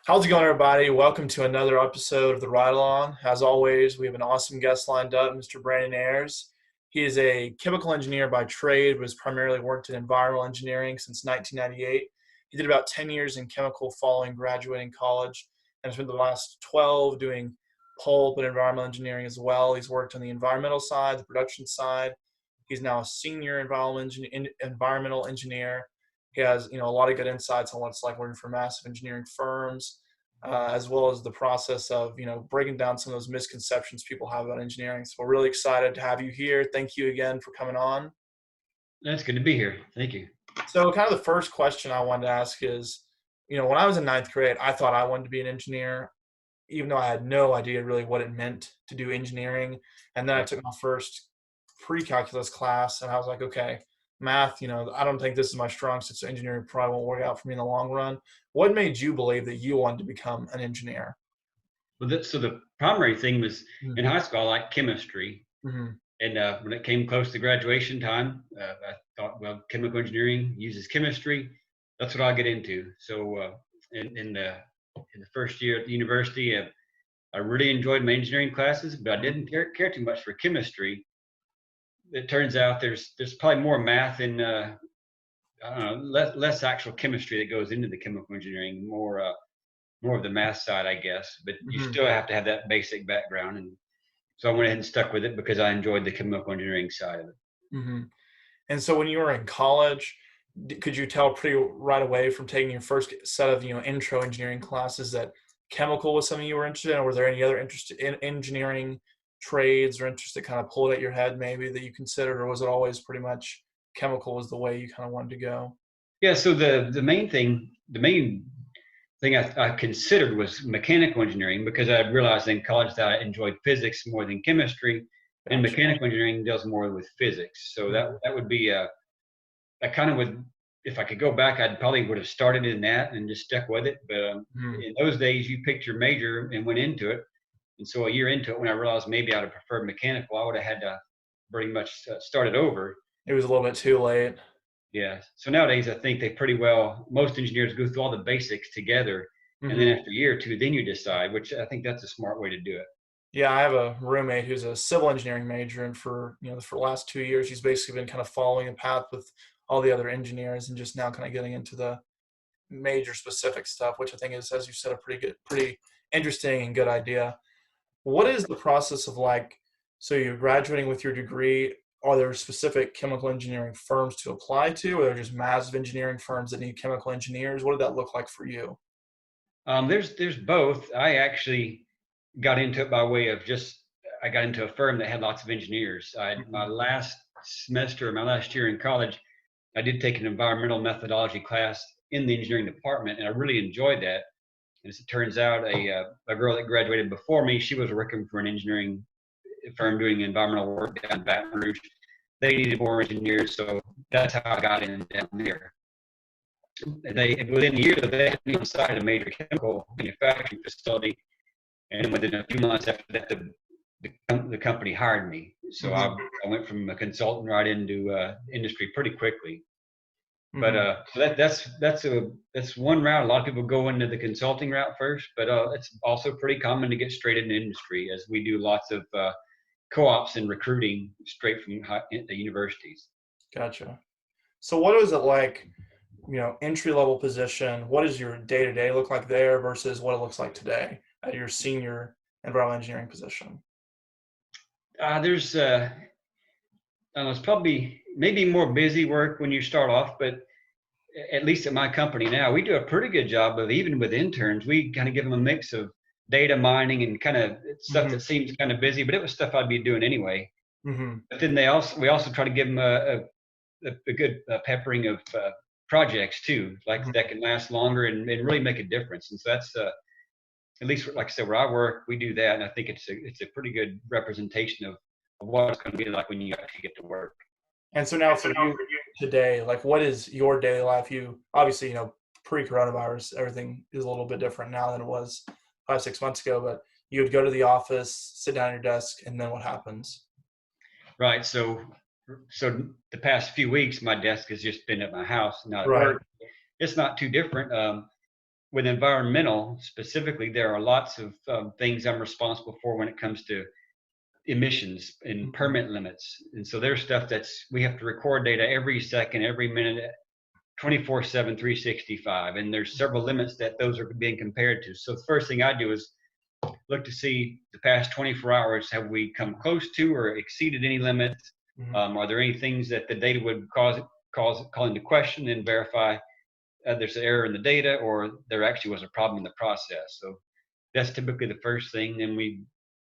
How's it going, everybody? Welcome to another episode of the Ride Along. As always, we have an awesome guest lined up, Mr. Brandon Ayers. He is a chemical engineer by trade, but has primarily worked in environmental engineering since 1998. He did about 10 years in chemical following graduating college, and spent the last 12 doing pulp and environmental engineering as well. He's worked on the environmental side, the production side. He's now a senior environmental engineer. He has, a lot of good insights on what it's like working for massive engineering firms, as well as the process of, breaking down some of those misconceptions people have about engineering. So we're really excited to have you here. Thank you again for coming on. That's good to be here. Thank you. So kind of the first question I wanted to ask is, when I was in ninth grade, I thought I wanted to be an engineer, even though I had no idea really what it meant to do engineering. And then I Yeah. took my first pre-calculus class, and I was like, okay, math, I don't think this is my strong suit, so engineering probably won't work out for me in the long run. What made you believe that you wanted to become an engineer? So the primary thing was in Mm-hmm. high school, I liked chemistry. Mm-hmm. And when it came close to graduation time, I thought, well, chemical engineering uses chemistry. That's what I'll get into. So in the first year at the university, I really enjoyed my engineering classes, but I didn't care too much for chemistry. It turns out there's probably more math and I don't know, less actual chemistry that goes into the chemical engineering, more of the math side, I guess. But you Mm-hmm. still have to have that basic background, and so I went ahead and stuck with it because I enjoyed the chemical engineering side of it. Mm-hmm. And so when you were in college, could you tell pretty right away from taking your first set of, intro engineering classes that chemical was something you were interested in, or were there any other interest in engineering trades or interests that kind of pulled at your head maybe that you considered, or was it always pretty much chemical was the way you kind of wanted to go? Yeah. So the main thing I considered was mechanical engineering because I realized in college that I enjoyed physics more than chemistry, and Gotcha. mechanical engineering deals more with physics. So that Mhm. that would be I kind of would, if I could go back, I'd probably would have started in that and just stuck with it. But Mhm. in those days, you picked your major and went into it. And so a year into it, when I realized maybe I'd have preferred mechanical, I would have had to pretty much start it over. It was a little bit too late. Yeah. So nowadays, I think they pretty well, most engineers go through all the basics together. And then Mhm. after a year or two, then you decide, which I think that's a smart way to do it. Yeah, I have a roommate who's a civil engineering major, and for the last 2 years, he's basically been kind of following a path with all the other engineers, and just now kind of getting into the major specific stuff, which I think is, as you said, a pretty interesting and good idea. What is the process of like? So you're graduating with your degree. Are there specific chemical engineering firms to apply to, or are there just massive engineering firms that need chemical engineers? What did that look like for you? There's both. I actually got into it by way of just I got into a firm that had lots of engineers. My Mhm. last semester, my last year in college, I did take an environmental methodology class in the engineering department, and I really enjoyed that. And as it turns out, a girl that graduated before me, she was working for an engineering firm doing environmental work down in Baton Rouge. They needed more engineers, so that's how I got in down there. They within a year they had me inside a major chemical manufacturing facility, and within a few months after that, the company hired me. So I, Mhm. I went from a consultant right into industry pretty quickly. But Mhm. so that's one route. A lot of people go into the consulting route first, but it's also pretty common to get straight into industry, as we do lots of co-ops and recruiting straight from the universities. Gotcha. So what is it like, entry level position? What does your day to day look like there versus what it looks like today at your senior environmental engineering position? There's it's probably maybe more busy work when you start off, but at least at my company now, we do a pretty good job of, even with interns, we kind of give them a mix of data mining and kind of stuff Hmm. that seems kind of busy, but it was stuff I'd be doing anyway. Hmm. But then we also try to give them a good peppering of projects too, like Hmm. that can last longer and really make a difference. And so that's at least, like I said, where I work, we do that, and I think it's a pretty good representation of what it's going to be like when you actually get to work. And so now for you today, like what is your daily life? You obviously, pre-coronavirus, everything is a little bit different now than it was 5, 6 months ago, but you would go to the office, sit down at your desk, and then what happens? Right. So the past few weeks, my desk has just been at my house, not at Right. work. It's not too different. with environmental specifically, there are lots of things I'm responsible for when it comes to emissions and Mhm. permit limits. And so there's stuff that's, we have to record data every second, every minute, 24/7, 365. And there's several limits that those are being compared to. So the first thing I do is look to see the past 24 hours, have we come close to or exceeded any limits? Mhm. Are there any things that the data would call into question, and verify there's an error in the data or there actually was a problem in the process. So that's typically the first thing. Then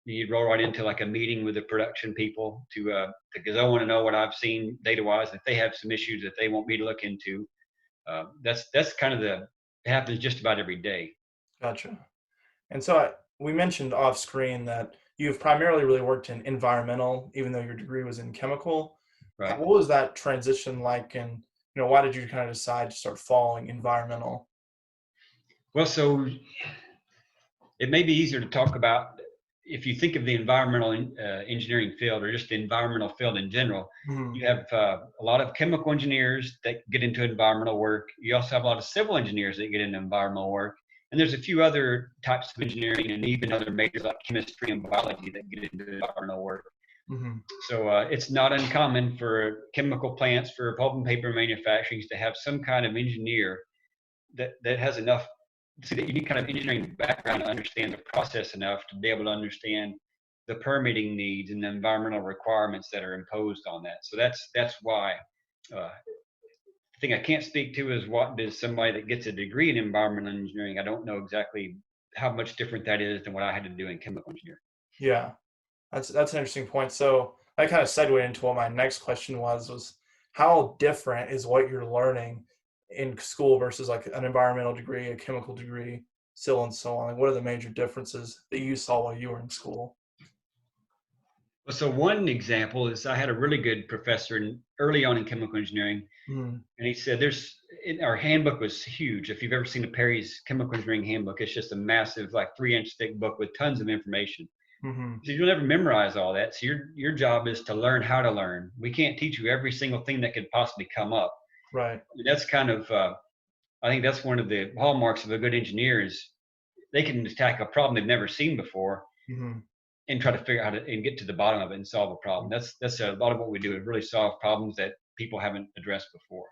you roll right into like a meeting with the production people to because I want to know what I've seen data wise. If they have some issues that they want me to look into, that's kind of it happens just about every day. Gotcha. And so we mentioned off screen that you've primarily really worked in environmental, even though your degree was in chemical. Right. What was that transition like, and why did you kind of decide to start following environmental? Well, so it may be easier to talk about if you think of the environmental engineering field, or just the environmental field in general. Mhm. You have a lot of chemical engineers that get into environmental work. You also have a lot of civil engineers that get into environmental work. And there's a few other types of engineering and even other majors like chemistry and biology that get into environmental work. Mhm. So it's not uncommon for chemical plants, for pulp and paper manufacturing, to have some kind of engineer that has enough, see, that you need kind of engineering background to understand the process enough to be able to understand the permitting needs and the environmental requirements that are imposed on that. So that's why. The thing I can't speak to is what does somebody that gets a degree in environmental engineering. I don't know exactly how much different that is than what I had to do in chemical engineering. Yeah, that's an interesting point. So I kind of segued into what my next question was how different is what you're learning in school versus like an environmental degree, a chemical degree, civil, and so on? Like, what are the major differences that you saw while you were in school? So one example is I had a really good professor early on in chemical engineering. Mm. And he said, our handbook was huge. If you've ever seen a Perry's chemical engineering handbook, it's just a massive, like 3-inch thick book with tons of information. Hmm. So you'll never memorize all that. So your job is to learn how to learn. We can't teach you every single thing that could possibly come up. Right. And that's kind of, I think that's one of the hallmarks of a good engineer is they can attack a problem they've never seen before Hmm. and try to figure out how to and get to the bottom of it and solve a problem. That's a lot of what we do, is really solve problems that people haven't addressed before.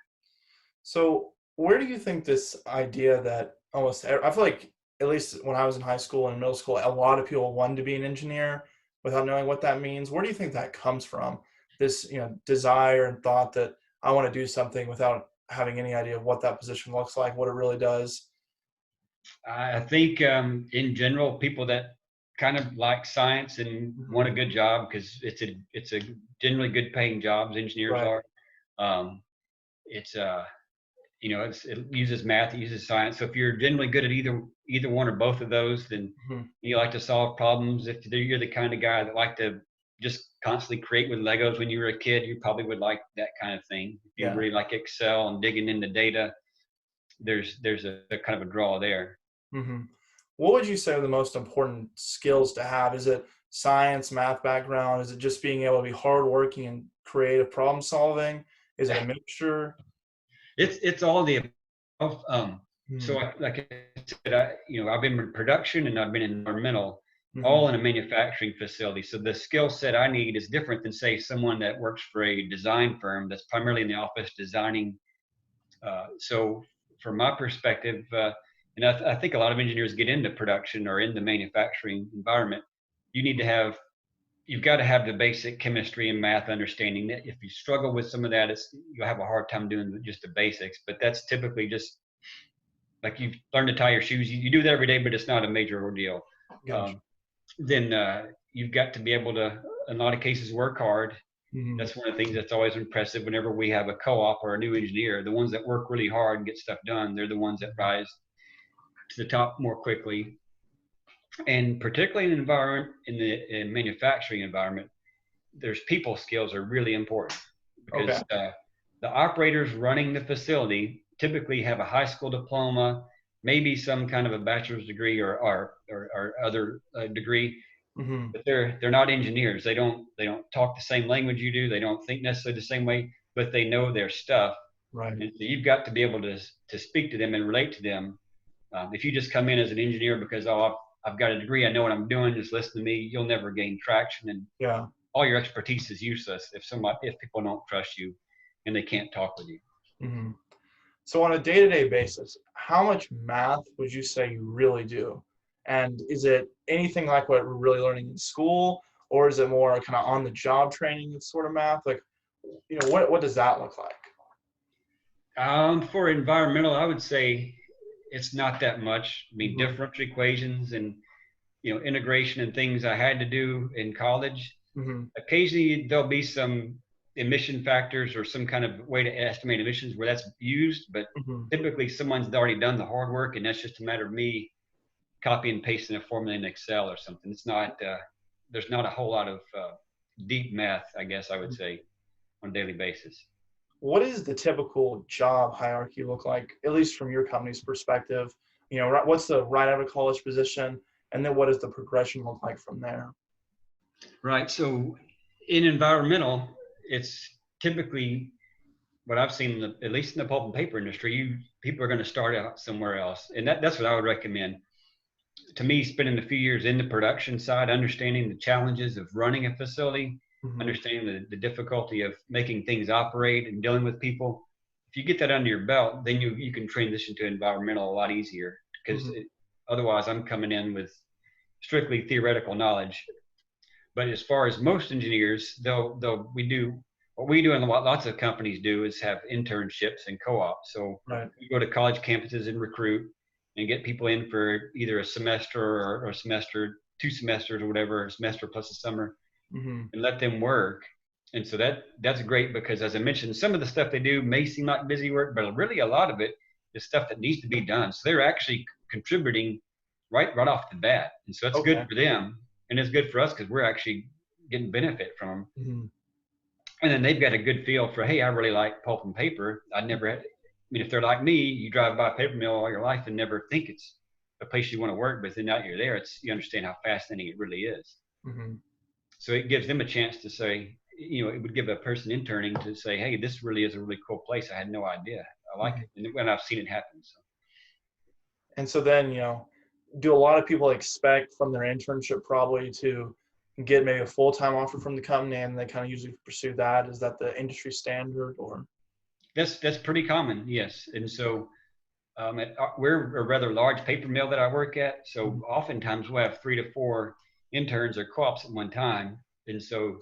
So, where do you think this idea that I feel like, at least when I was in high school and middle school, a lot of people wanted to be an engineer without knowing what that means. Where do you think that comes from? This, desire and thought that I want to do something without having any idea of what that position looks like, what it really does. I think in general, people that kind of like science and want a Hmm. good job, because it's a generally good paying jobs. Engineers Right. are. Um, it's it uses math, it uses science. So if you're generally good at either one or both of those, then Hmm. you like to solve problems. If you're the kind of guy that like to just constantly create with Legos when you were a kid, you probably would like that kind of thing. If you Yeah. really like Excel and digging into data, there's a kind of a draw there. Hmm. What would you say are the most important skills to have? Is it science, math background? Is it just being able to be hardworking and creative problem solving? Is it a mixture? It's all the above. So Hmm. like I said, I've been in production and I've been in environmental, Hmm. all in a manufacturing facility. So the skill set I need is different than say someone that works for a design firm that's primarily in the office designing. So from my perspective, and I think a lot of engineers get into production or in the manufacturing environment. You need to have You've got to have the basic chemistry and math understanding. That if you struggle with some of that, you'll have a hard time doing just the basics. But that's typically just like you've learned to tie your shoes. You do that every day, but it's not a major ordeal. Gotcha. Um, then you've got to be able to, in a lot of cases, work hard. Hmm. That's one of the things that's always impressive whenever we have a co-op or a new engineer. The ones that work really hard and get stuff done, they're the ones that rise to the top more quickly. And particularly in the environment, in manufacturing environment, there's people skills are really important Okay. because the operators running the facility typically have a high school diploma, maybe some kind of a bachelor's degree or other degree, Hmm. but they're not engineers. They don't talk the same language you do. They don't think necessarily the same way, but they know their stuff. Right. And so you've got to be able to speak to them and relate to them If you just come in as an engineer because, oh, I've got a degree, I know what I'm doing, just listen to me, you'll never gain traction, and Yeah. all your expertise is useless if people don't trust you and they can't talk with you. Hmm. So on a day-to-day basis, how much math would you say you really do? And is it anything like what we're really learning in school, or is it more kind of on-the-job training sort of math? Like, what does that look like? For environmental, I would say it's not that much. I mean, Hmm. differential equations and integration and things I had to do in college. Hmm. Occasionally, there'll be some emission factors or some kind of way to estimate emissions where that's used, but Hmm. typically someone's already done the hard work, and that's just a matter of me copy and pasting a formula in Excel or something. It's not there's not a whole lot of deep math, I guess I would say, on a daily basis. What does the typical job hierarchy look like, at least from your company's perspective? What's the right out of college position, and then what does the progression look like from there? Right. So in environmental, it's typically what I've seen, at least in the pulp and paper industry, people are going to start out somewhere else, and that's what I would recommend. To me, spending a few years in the production side, understanding the challenges of running a facility, Hmm. understanding the difficulty of making things operate and dealing with people. If you get that under your belt, then you can transition to environmental a lot easier because Hmm. otherwise I'm coming in with strictly theoretical knowledge. But as far as most engineers, we do what we do and what lots of companies do is have internships and co-ops. So Right. we go to college campuses and recruit and get people in for either a semester or a semester, 2 semesters or whatever, a semester plus a summer, Hmm. and let them work. And so that's great because, as I mentioned, some of the stuff they do may seem like busy work, but really a lot of it is stuff that needs to be done. So they're actually contributing right off the bat, and so it's Okay. good for them, and it's good for us because we're actually getting benefit from them. Hmm. And then they've got a good feel for, hey, I really like pulp and paper. I never had, I mean, if they're like me, you drive by a paper mill all your life and never think it's a place you want to work, but then now you're there, you understand how fascinating it really is. Hmm. So it gives them a chance to say, it would give a person interning to say, hey, this really is a really cool place. I had no idea. I like Hmm. it. And when I've seen it happen. So And so then, do a lot of people expect from their internship probably to get maybe a full-time offer from the company, and they kind of usually pursue that? Is that the industry standard, or? that's pretty common. Yes. And so we're a rather large paper mill that I work at. So Mhm. oftentimes we'll have 3 to 4 interns or co-ops at one time. And so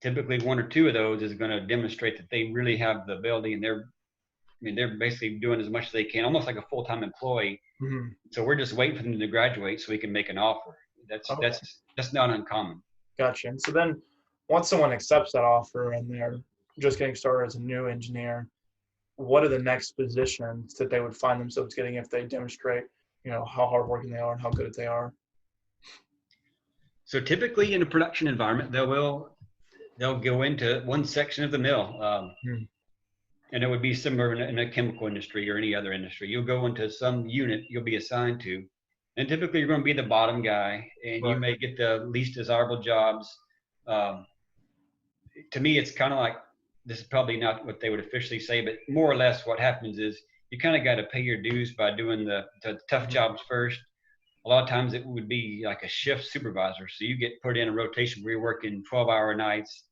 typically 1 or 2 of those is going to demonstrate that they really have the ability, and they're basically doing as much as they can, almost like a full-time employee. Mhm. So we're just waiting for them to graduate so we can make an offer. That's Okay, that's that's not uncommon. gotcha. And so then, once someone accepts that offer and they're just getting started as a new engineer, what are the next positions that they would find themselves getting if they demonstrate, how hardworking they are and how good they are? So typically in a production environment, they'll go into one section of the mill, Mhm. and it would be similar in a chemical industry or any other industry. You'll go into some unit you'll be assigned to, and typically you're going to be the bottom guy, and you Right. may get the least desirable jobs. Um, to me, it's kind of like, this is probably not what they would officially say, but more or less what happens is you kind of got to pay your dues by doing the tough Mhm. jobs first. A lot of times it would be like a shift supervisor. So you get put in a rotation where you're working 12-hour nights,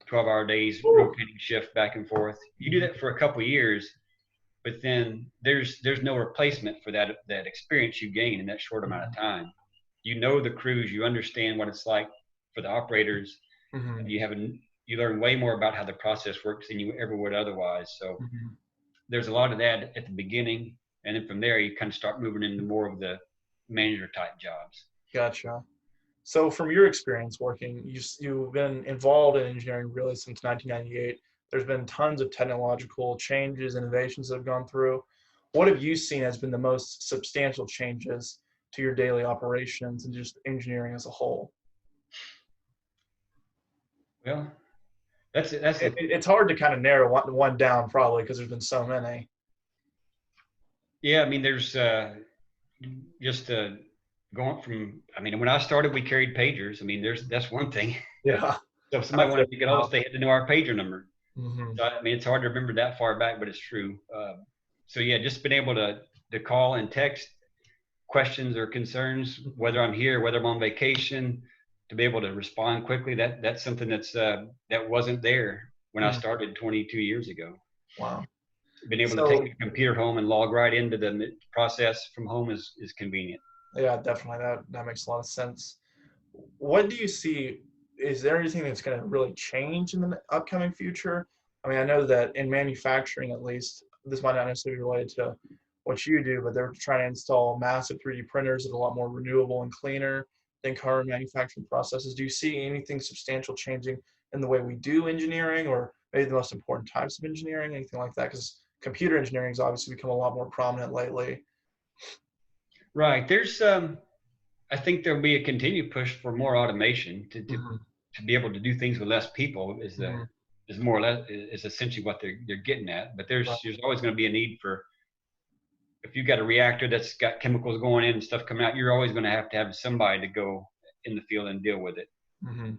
12-hour days, Woo. rotating shift back and forth. You do Mhm. that for a couple of years, but then there's no replacement for that experience you gain in that short amount of Mhm. time. You know the crews, you understand what it's like for the operators. Mhm. You learn way more about how the process works than you ever would otherwise. So Mhm. there's a lot of that at the beginning, and then from there you kind of start moving into more of the manager type jobs. Gotcha. So, from your experience working, you've been involved in engineering really since 1998. There's been tons of technological changes, innovations that have gone through. What have you seen as been the most substantial changes to your daily operations and just engineering as a whole? Well, that's the It's hard to kind of narrow one down probably because there's been so many. yeah. I mean, there's just going from. I mean, when I started, we carried pagers. I mean, that's one thing. Yeah, So if somebody that's wanted it to get us, now. they had to know our pager number. Hmm. So I mean, it's hard to remember that far back, but it's true. So yeah, just been able to to call and text questions or concerns, whether I'm here, whether I'm on vacation, to be able to respond quickly. That's something that wasn't there when I Mhm. started 22 years ago. Wow. Being able to take So a computer home and log right into the process from home is convenient. yeah, definitely that makes a lot of sense. What do you see? Is there anything that's going to really change in the upcoming future? I mean, I know that in manufacturing, at least, this might not necessarily be related to what you do, but they're trying to install massive 3D printers that are a lot more renewable and cleaner than current manufacturing processes. Do you see anything substantial changing in the way we do engineering, or maybe the most important types of engineering, anything like that? Because computer engineering has obviously become a lot more prominent lately. Right. There's I think there'll be a continued push for more automation Hmm. to be able to do things with less people Hmm. is more or less is essentially what they're getting at. But there's always going to be a need for, if you've got a reactor that's got chemicals going in and stuff coming out, you're always going to have somebody to go in the field and deal with it. Hmm.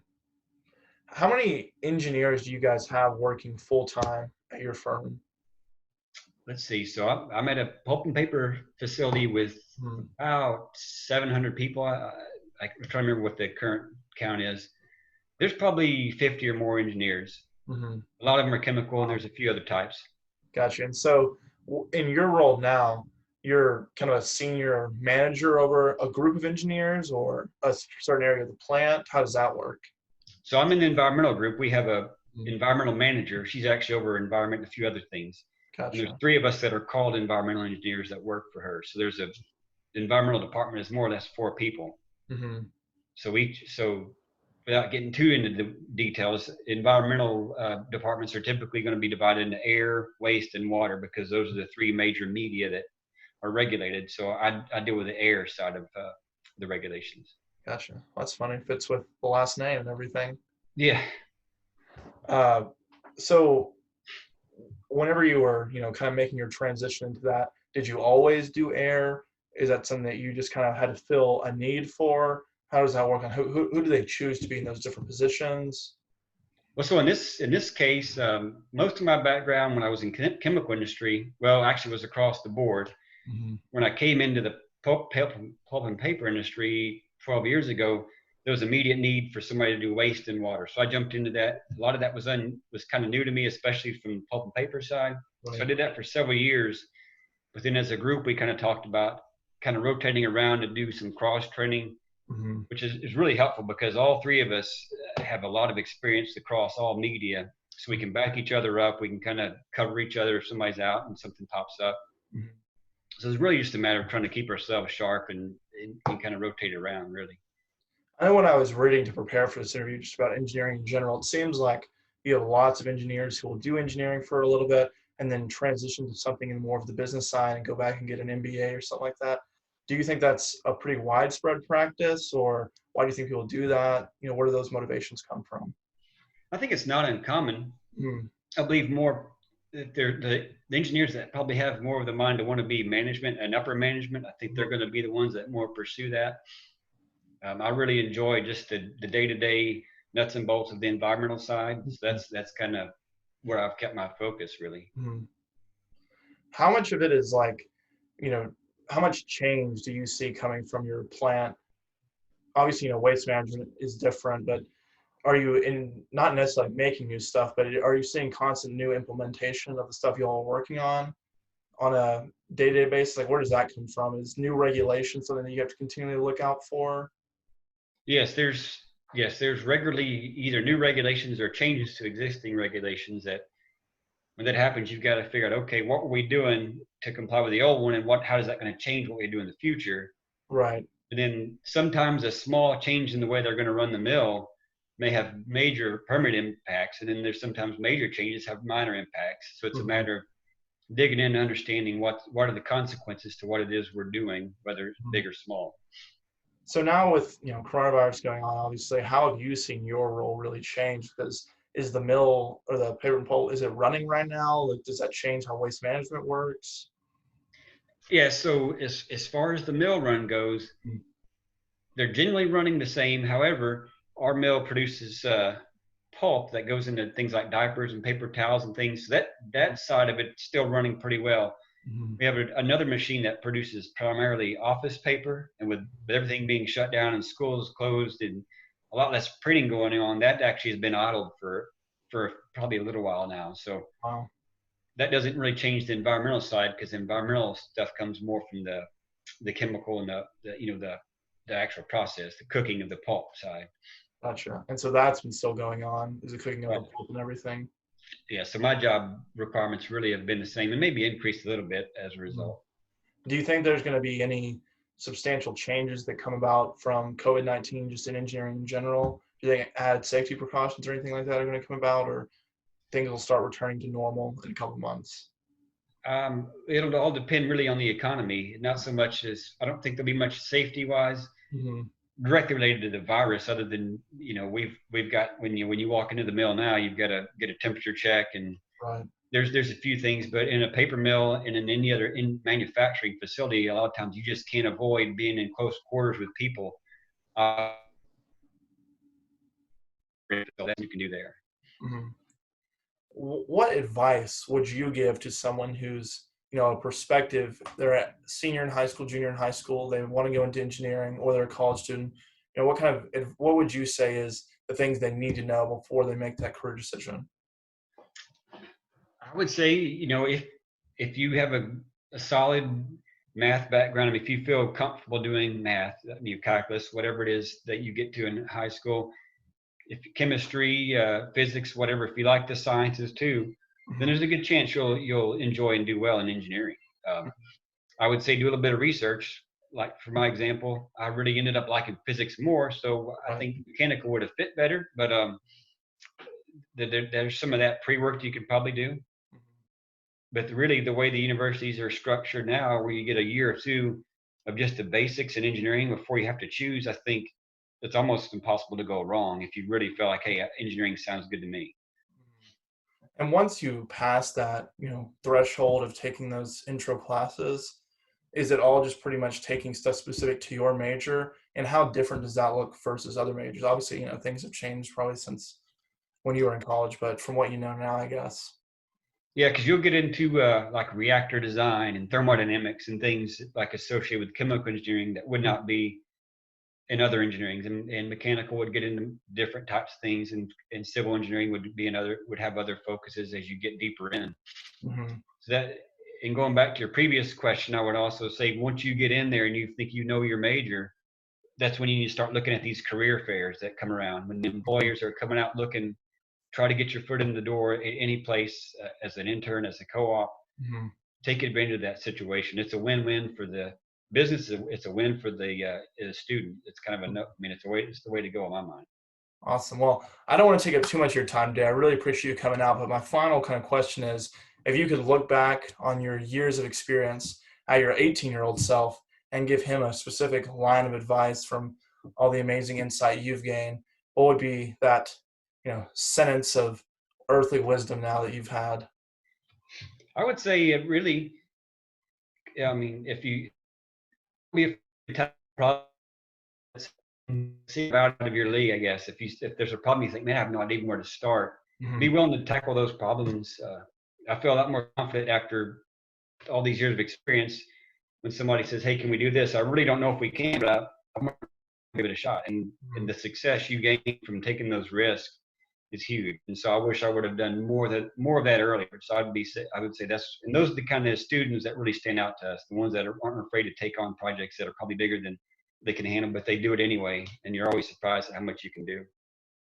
How many engineers do you guys have working full time at your firm? Let's see. So I'm at a pulp and paper facility with Mhm. about 700 people. I'm trying to remember what the current count is. There's probably 50 or more engineers. Hmm. A lot of them are chemical, and Wow, there's a few other types. gotcha. And so, in your role now, you're kind of a senior manager over a group of engineers or a certain area of the plant. How does that work? So I'm in the environmental group. We have a Mhm. environmental manager. She's actually over environment and a few other things. And there's Gotcha. three of us that are called environmental engineers that work for her. So there's a the environmental department is more or less four people. Hmm. So without getting too into the details, environmental departments are typically going to be divided into air, waste, and water because those are the three major media that are regulated. So I deal with the air side of the regulations. Gotcha. That's funny. Fits with the last name and everything. Yeah. Uh, so whenever you were, kind of making your transition into that, did you always do air? Is that something that you just kind of had to fill a need for? How does that work? And who do they choose to be in those different positions? Well, so in this case, most of my background when I was in chemical industry, well, actually was across the board. Hmm. When I came into the pulp and paper industry 12 years ago, there was immediate need for somebody to do waste and water. So I jumped into that. A lot of that was kind of new to me, especially from the pulp and paper side. So I Right. did that for several years. But then as a group, we kind of talked about kind of rotating around to do some cross training, Hmm. which is really helpful because all three of us have a lot of experience across all media. So we can back each other up. We can kind of cover each other if somebody's out and something pops up. Hmm. So it's really just a matter of trying to keep ourselves sharp and kind of rotate around, really. I know when I was reading to prepare for this interview, just about engineering in general, it seems like you have lots of engineers who will do engineering for a little bit and then transition to something in more of the business side and go back and get an MBA or something like that. Do you think that's a pretty widespread practice, or why do you think people do that? Where do those motivations come from? I think it's not uncommon. Hmm. I believe more that the engineers that probably have more of the mind to want to be management and upper management. I think they're going to be the ones that more pursue that. I really enjoy just the day-to-day nuts and bolts of the environmental side. So that's kind of where I've kept my focus, really. Hmm. How much of it is like, you know, how much change do you see coming from your plant? Obviously, waste management is different, but are you in not necessarily making new stuff, but are you seeing constant new implementation of the stuff you all are working on a day-to-day basis? Like, where does that come from? Is new regulation something that you have to continually look out for? Yes, there's regularly either new regulations or changes to existing regulations that when that happens, you've got to figure out, okay, what were we doing to comply with the old one, and how is that going to change what we do in the future? Right. And then sometimes a small change in the way they're going to run the mill may have major permanent impacts, and then there's sometimes major changes have minor impacts. So it's a Hmm. matter of digging in, understanding what are the consequences to what it is we're doing, whether it's big or small. So now with coronavirus going on, obviously, how have you seen your role really change? Because is the mill or the paper and pulp, is it running right now? Like, does that change how waste management works? Yeah. So as far as the mill run goes, they're generally running the same. However, our mill produces pulp that goes into things like diapers and paper towels and things. So that side of it's still running pretty well. Mhm. We have another machine that produces primarily office paper, and with everything being shut down and schools closed and a lot less printing going on, that actually has been idled for probably a little while now. So Wow. that doesn't really change the environmental side, because environmental stuff comes more from the chemical and the actual process, the cooking of the pulp side. Gotcha. And so that's been still going on, is the cooking of the Right. pulp and everything. Yeah. So my job requirements really have been the same, and maybe increased a little bit as a Mhm. result. Do you think there's going to be any substantial changes that come about from COVID-19 just in engineering in general? Do they add safety precautions or anything like that are going to come about, or things will start returning to normal in a couple months? It'll all depend really on the economy, not so much as I don't think there'll be much safety wise Hmm. directly related to the virus, other than we've got when you walk into the mill now, you've got to get a temperature check, and Right. there's a few things, but in a paper mill and in any other in manufacturing facility, a lot of times you just can't avoid being in close quarters with people. That you can do there. Hmm. What advice would you give to someone who's, a prospective, they're at senior in high school, junior in high school, they want to go into engineering, or they're a college student? What would you say is the things they need to know before they make that career decision? I would say, if you have a solid math background, I mean, if you feel comfortable doing math, calculus, whatever it is that you get to in high school, if chemistry, physics, whatever, if you like the sciences too, then Hmm. there's a good chance you'll enjoy and do well in engineering. I would say do a little bit of research. Like for my example, I really ended up liking physics more, so I Right. think mechanical would have fit better. But there's some of that pre-work you could probably do. But really, the way the universities are structured now, where you get a year or two of just the basics in engineering before you have to choose, I think it's almost impossible to go wrong if you really feel like, hey, engineering sounds good to me. And once you pass that, threshold of taking those intro classes, is it all just pretty much taking stuff specific to your major? And how different does that look versus other majors? Obviously, things have changed probably since when you were in college, but from what you know now, I guess. Yeah, because you'll get into like reactor design and thermodynamics and things like associated with chemical engineering that would not be in other engineerings, and mechanical would get into different types of things, and civil engineering would have other focuses as you get deeper in. Mm-hmm. So that, and going back to your previous question, I would also say once you get in there and you think you know your major, that's when you need to start looking at these career fairs that come around when the employers are coming out looking, try to get your foot in the door at any place, as an intern, as a co-op. Mm-hmm. Take advantage of that situation. It's a win-win for the business. It's a win for the student. It's kind of I mean, it's the way to go in my mind. Awesome. Well, I don't want to take up too much of your time today. I really appreciate you coming out. But my final kind of question is, if you could look back on your years of experience at your 18-year-old self and give him a specific line of advice from all the amazing insight you've gained, what would be that, sentence of earthly wisdom now that you've had? I would say it really. I mean, if you be a problem, see out of your league, I guess. If there's a problem, you think, man, I have no idea where to start. Mm-hmm. Be willing to tackle those problems. I feel a lot more confident after all these years of experience when somebody says, "Hey, can we do this?" I really don't know if we can, but I'm going to give it a shot. And the success you gain from taking those risks is huge. And so I wish I would have done more of that earlier. So I would say and those are the kind of students that really stand out to us, the ones that aren't afraid to take on projects that are probably bigger than they can handle, but they do it anyway. And you're always surprised at how much you can do.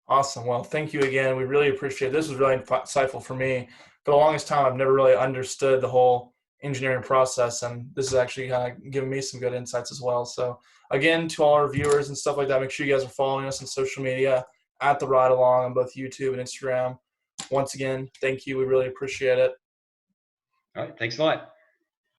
Awesome. Well, thank you again. We really appreciate it. This was really insightful for me. For the longest time, I've never really understood the whole engineering process, and this is actually kind of giving me some good insights as well. So, again, to all our viewers and stuff like that, make sure you guys are following us on social media at The Ride Along on both YouTube and Instagram. Once again, thank you. We really appreciate it. All right. Thanks a lot.